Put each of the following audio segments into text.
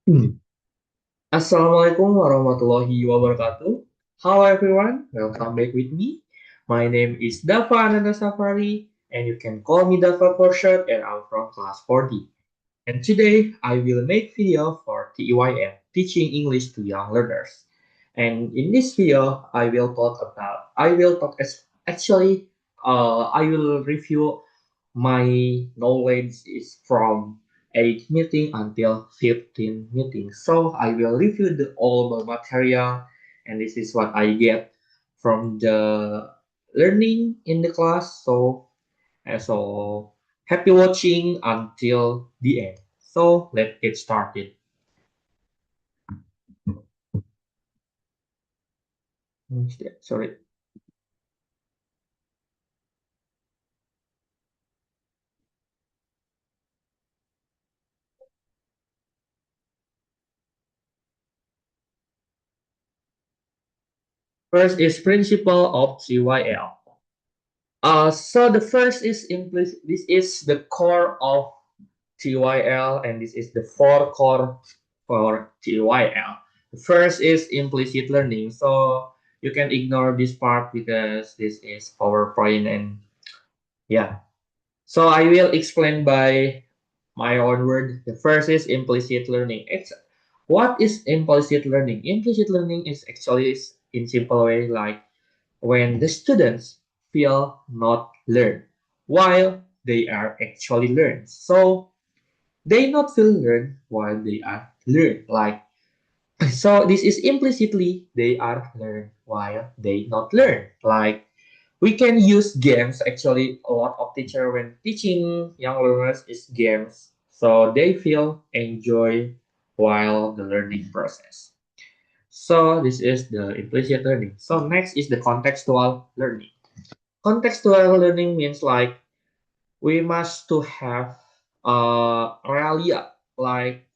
Hmm. Assalamualaikum warahmatullahi wabarakatuh. Hello everyone, welcome back with me. My name is Dafa Ananda Safari, and you can call me Dafa for short, and I'm from class 40. And today I will make video for TEYM, Teaching English to Young Learners. And in this video, I will review my knowledge is from 8 meeting until 15 meetings. So I will review all the material, and this is what I get from the learning in the class. So happy watching until the end. So let's get started. Sorry. First is principle of CYL. So the first is implicit. This is the core of TYL, and this is the four core for TYL. The first is implicit learning. So you can ignore this part because this is PowerPoint, and yeah. So I will explain by my own word. The first is implicit learning. What is implicit learning? Implicit learning is actually in simple way like when the students feel not learned while they are actually learned. So they not feel learned while they are learned. Like so this is implicitly they are learned while they not learn. Like we can use games. Actually a lot of teacher when teaching young learners is games, so they feel enjoy while the learning process. So this is the implicit learning. So next is the contextual learning. Contextual learning means like we must to have realia, like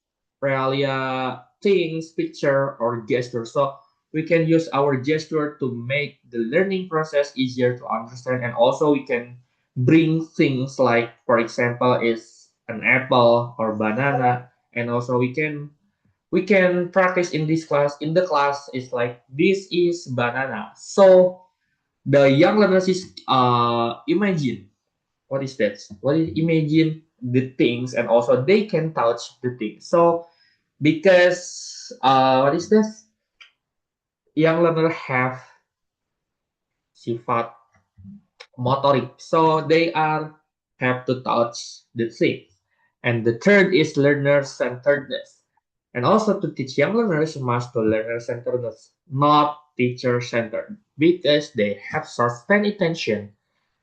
realia things, picture or gesture. So we can use our gesture to make the learning process easier to understand, and also we can bring things like, for example, is an apple or banana, and also we can practice in this class. In the class is like this is banana. So the young learners is imagine what is that? What is imagine the things, and also they can touch the things. So because what is this? Young learner have sifat motorik, so they are have to touch the thing. And the third is learner centeredness. And also to teach young learners must to learner centeredness, not teacher centered, because they have short span attention.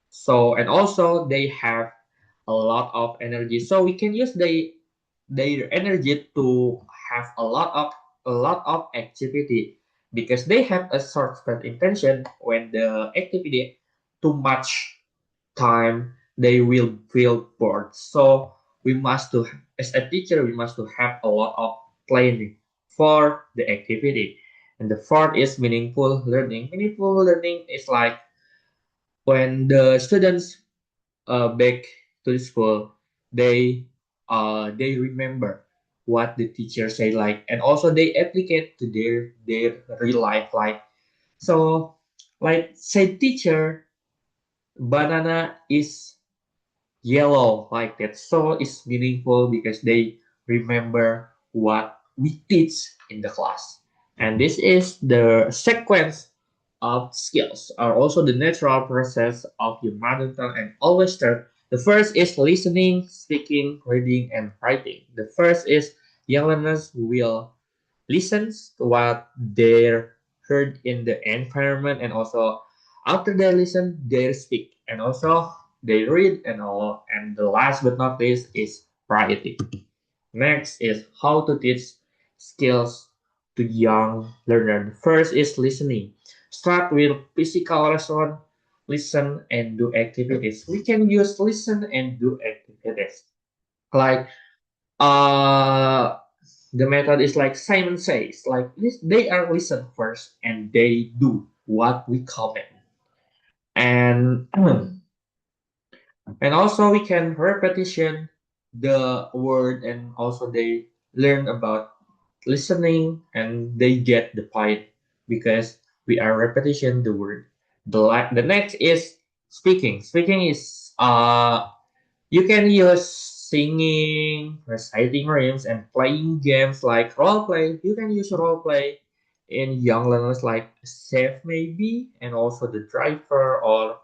So and also they have a lot of energy. So we can use their energy to have a lot of activity, because they have a short span intention. When the activity too much time, they will feel bored. So we must to as a teacher we must to have a lot of planning for the activity. And the fourth is meaningful learning. Meaningful learning is like when the students back to the school, they remember what the teacher say, like, and also they applicate to their real life. Like so, like say teacher, banana is yellow, like that. So it's meaningful because they remember what we teach in the class. And this is the sequence of skills, are also the natural process of your mother tongue and always start. The first is listening, speaking, reading, and writing. The first is young learners will listen to what they heard in the environment, and also after they listen, they speak, and also they read, and all. And the last but not least is writing. Next is how to teach skills to young learner. First is listening. Start with physical lesson, listen and do activities. We can use listen and do activities. Like uh the method is like Simon says, like this, they are listen first and they do what we comment. And and also we can repetition the word, and also they learn about listening and they get the point because we are repetition the word. The next is speaking. Speaking is you can use singing, reciting rhymes, and playing games like role play. You can use role play in young learners like chef maybe, and also the driver or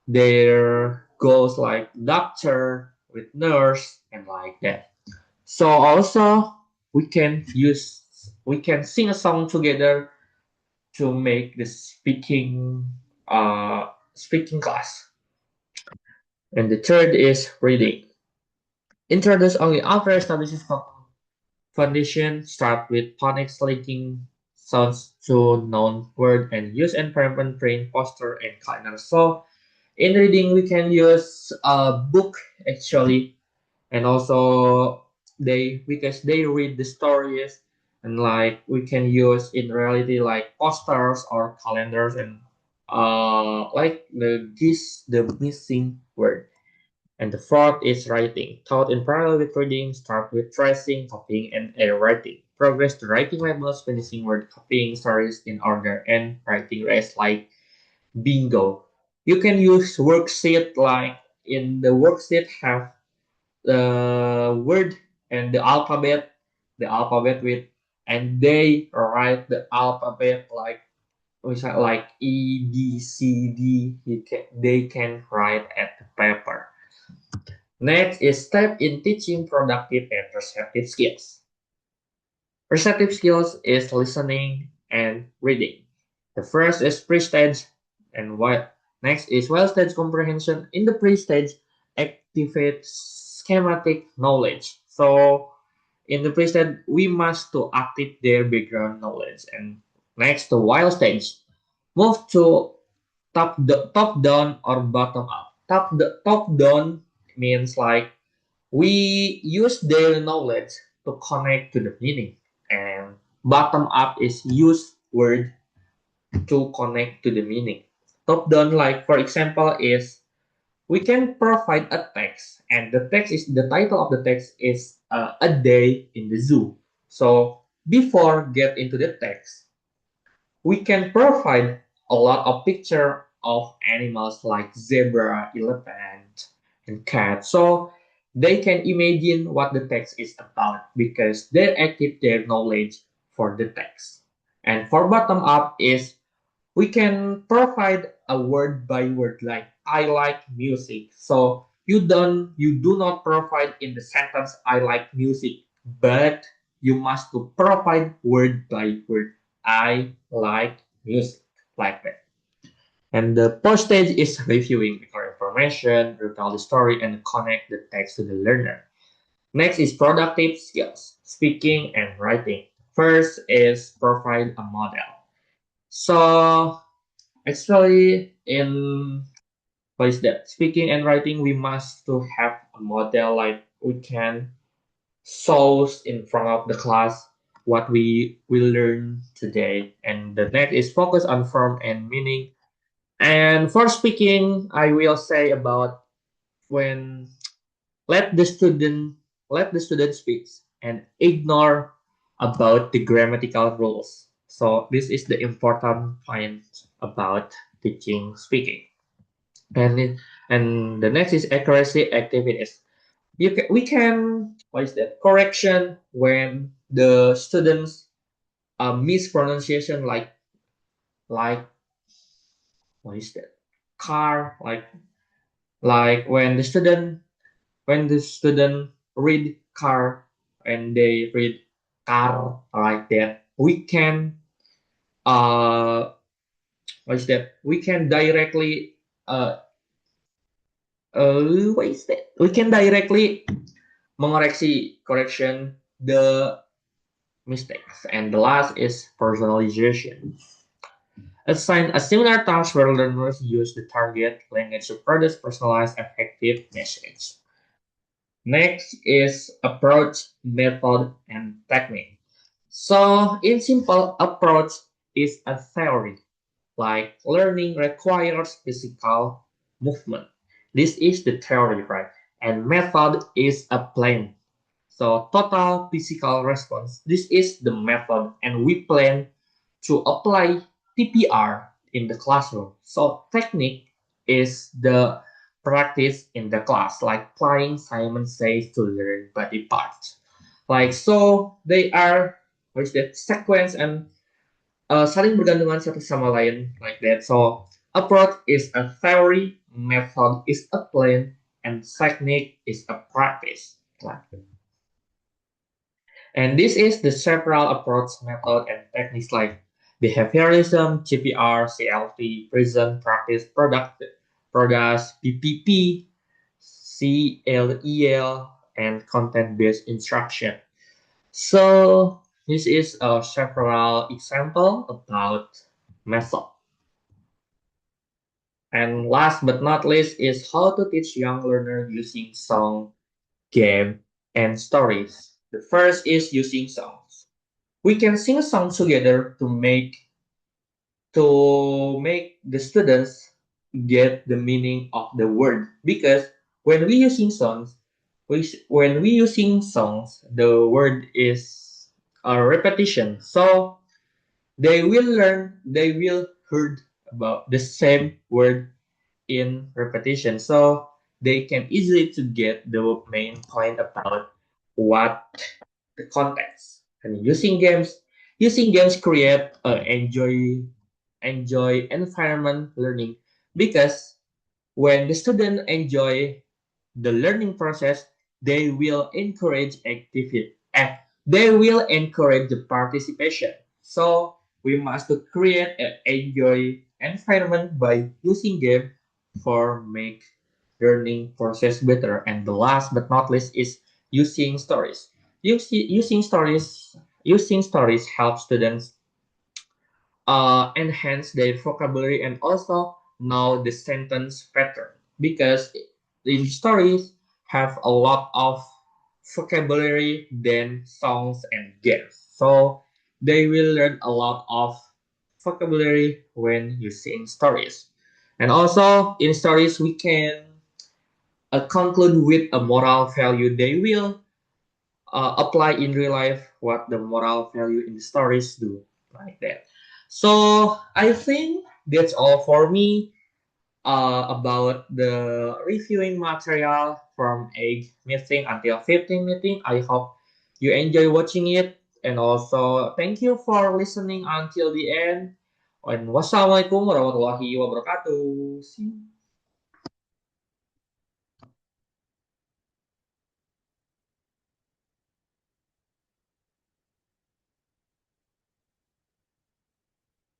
their goals like doctor with nurse and like that. So also we can sing a song together to make the speaking class. And the third is reading. Introduce only after establishing foundation. Start with phonics linking sounds to known word and use environment brain posture and calendar. So in reading we can use a book actually, and also they because they read the stories, and like we can use in reality like posters or calendars, and like the missing word. And the fourth is writing. Taught in parallel with reading, start with tracing, copying, and writing. Progress to writing labels, finishing word copying stories in order, and writing rest like bingo. You can use worksheet like in the worksheet have the word and the alphabet with, and they write the alphabet like E B C D. They can write at the paper. Next is step in teaching productive and receptive skills. Receptive skills is listening and reading. The first is pre-stage, and what next is well-stage comprehension. In the pre-stage, activate schematic knowledge. So in the pre-stage, we must to activate their background knowledge. And next, the while stage, move to top down or bottom up. Top down means like we use their knowledge to connect to the meaning, and bottom up is use word to connect to the meaning. Top down, like for example, is we can provide a text, and the title of the text is a day in the zoo. So before get into the text, we can provide a lot of picture of animals like zebra, elephant, and cat. So they can imagine what the text is about because they active their knowledge for the text. And for bottom up is we can provide a word by word like I like music. So you do not provide in the sentence I like music, but you must to provide word by word I like music like that. And the post stage is reviewing the core information, retell the story, and connect the text to the learner. Next is productive skills, speaking and writing. First is provide a model. So actually, in what is that? Speaking and writing, we must to have a model like we can show in front of the class what we will learn today. And the next is focus on form and meaning. And for speaking, I will say about when let the student let the student speak and ignore about the grammatical rules. So this is the important point about teaching speaking. And and the next is accuracy activities. We can what is that correction when the students mispronunciation like what is that car like when the student read car and they read car like that, we can uh what is that we can directly uh what is that we can directly mengoreksi correction the mistakes. And the last is personalization. Assign a similar task where learners use the target language to produce personalized effective message. Next is approach, method, and technique. So in simple, approach is a theory, like learning requires physical movement. This is the theory, right? And method is a plan. So total physical response. This is the method, and we plan to apply TPR in the classroom. So technique is the practice in the class, like applying Simon Says to learn body parts. Like so, they are what is that sequence and saling bergantungan satu sama lain like that. So approach is a theory, method is a plan, and technique is a practice. Like that. And this is the several approach, method, and techniques like behaviorism, GPR, CLT, present, practice, products, PPP, CLEL, and content-based instruction. So this is a several example about method. And last but not least is how to teach young learner using song, game, and stories. The first is using songs. We can sing a song together to make the students get the meaning of the word, because when we using songs when we using songs, the word is a repetition, so they will heard about the same word in repetition, so they can easily to get the main point about what the context. And using games create enjoy environment learning, because when the student enjoy the learning process, they will encourage activity and they will encourage the participation. So we must to create an enjoy environment by using game for make learning process better. And the last but not least is using stories. Using stories help students enhance their vocabulary and also know the sentence pattern, because in stories have a lot of vocabulary than songs and games. So they will learn a lot of vocabulary when using stories. And also in stories we can conclude with a moral value. They will apply in real life what the moral value in the stories do, like that. So I think that's all for me about the reviewing material from 8 meeting until 15 meeting. I hope you enjoy watching it, and also thank you for listening until the end. And wassalamualaikum warahmatullahi wabarakatuh. See you.